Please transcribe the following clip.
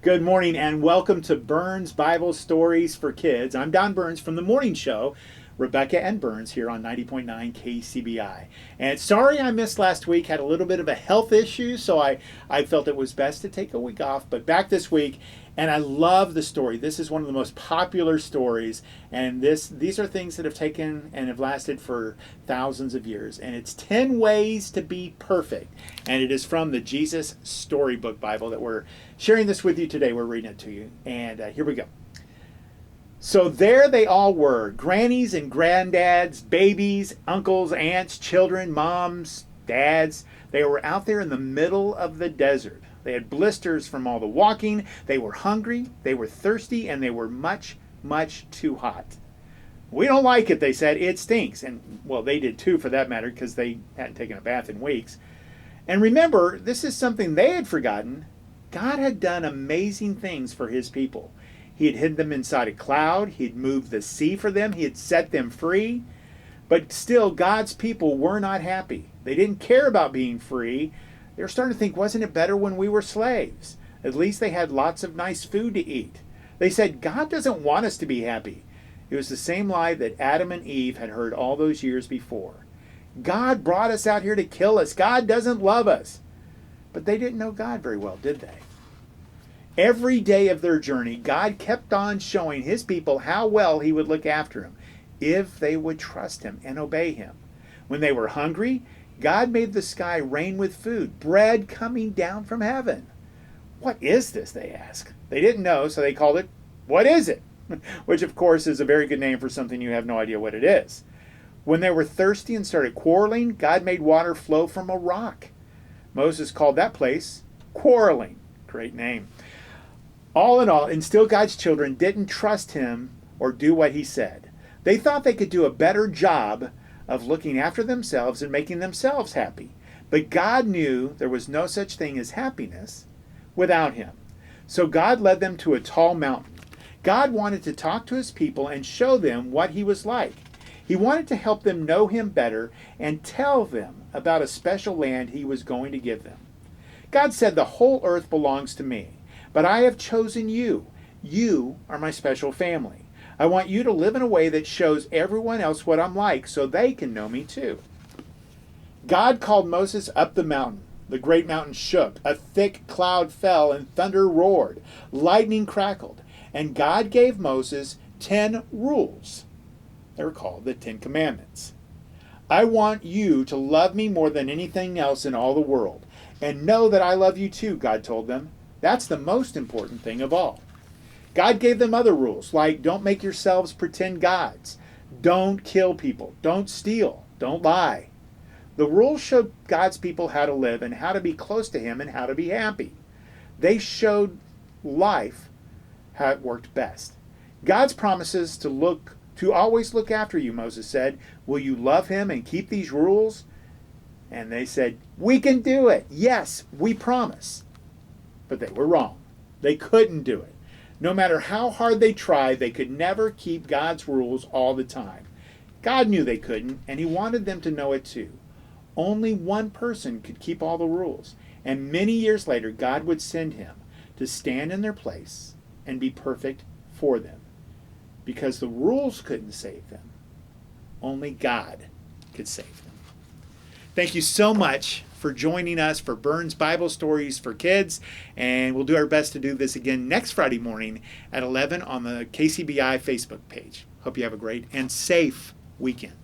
Good morning and welcome to Burns Bible Stories for Kids. I'm Don Burns from the morning show, Rebecca and Burns here on 90.9 KCBI. And sorry I missed last week, had a little bit of a health issue, so I felt it was best to take a week off, but back this week. And I love the story. This is one of the most popular stories, and these are things that have taken and have lasted for thousands of years. And it's 10 Ways to Be Perfect. And it is from the Jesus Storybook Bible that we're sharing this with you today. We're reading it to you. And here we go. So there they all were, grannies and granddads, babies, uncles, aunts, children, moms, dads. They were out there in the middle of the desert. They had blisters from all the walking. They were hungry, they were thirsty, and they were much, much too hot. We don't like it, they said. It stinks. And, well, they did too, for that matter, because they hadn't taken a bath in weeks. And remember, this is something they had forgotten. God had done amazing things for his people. He had hidden them inside a cloud. He had moved the sea for them. He had set them free. But still, God's people were not happy. They didn't care about being free. They were starting to think, wasn't it better when we were slaves? At least they had lots of nice food to eat. They said, God doesn't want us to be happy. It was the same lie that Adam and Eve had heard all those years before. God brought us out here to kill us. God doesn't love us. But they didn't know God very well, did they? Every day of their journey, God kept on showing his people how well he would look after them if they would trust him and obey him. When they were hungry, God made the sky rain with food, bread coming down from heaven. What is this, they asked. They didn't know, so they called it, what is it? Which, of course, is a very good name for something you have no idea what it is. When they were thirsty and started quarreling, God made water flow from a rock. Moses called that place Quarreling. Great name. All in all, and still God's children didn't trust him or do what he said. They thought they could do a better job of looking after themselves and making themselves happy. But God knew there was no such thing as happiness without him. So God led them to a tall mountain. God wanted to talk to his people and show them what he was like. He wanted to help them know him better and tell them about a special land he was going to give them. God said, the whole earth belongs to me, but I have chosen you. You are my special family. I want you to live in a way that shows everyone else what I'm like so they can know me too. God called Moses up the mountain. The great mountain shook. A thick cloud fell and thunder roared. Lightning crackled. And God gave Moses 10 rules. They were called the 10 Commandments. I want you to love me more than anything else in all the world. And know that I love you too, God told them. That's the most important thing of all. God gave them other rules, like don't make yourselves pretend gods. Don't kill people. Don't steal. Don't lie. The rules showed God's people how to live and how to be close to him and how to be happy. They showed life how it worked best. God's promises to always look after you, Moses said. Will you love him and keep these rules? And they said, we can do it. Yes, we promise. But they were wrong. They couldn't do it. No matter how hard they tried, they could never keep God's rules all the time. God knew they couldn't, and he wanted them to know it too. Only one person could keep all the rules, and many years later, God would send him to stand in their place and be perfect for them. Because the rules couldn't save them, only God could save them. Thank you so much for joining us for Burns Bible Stories for Kids. And we'll do our best to do this again next Friday morning at 11 on the KCBI Facebook page. Hope you have a great and safe weekend.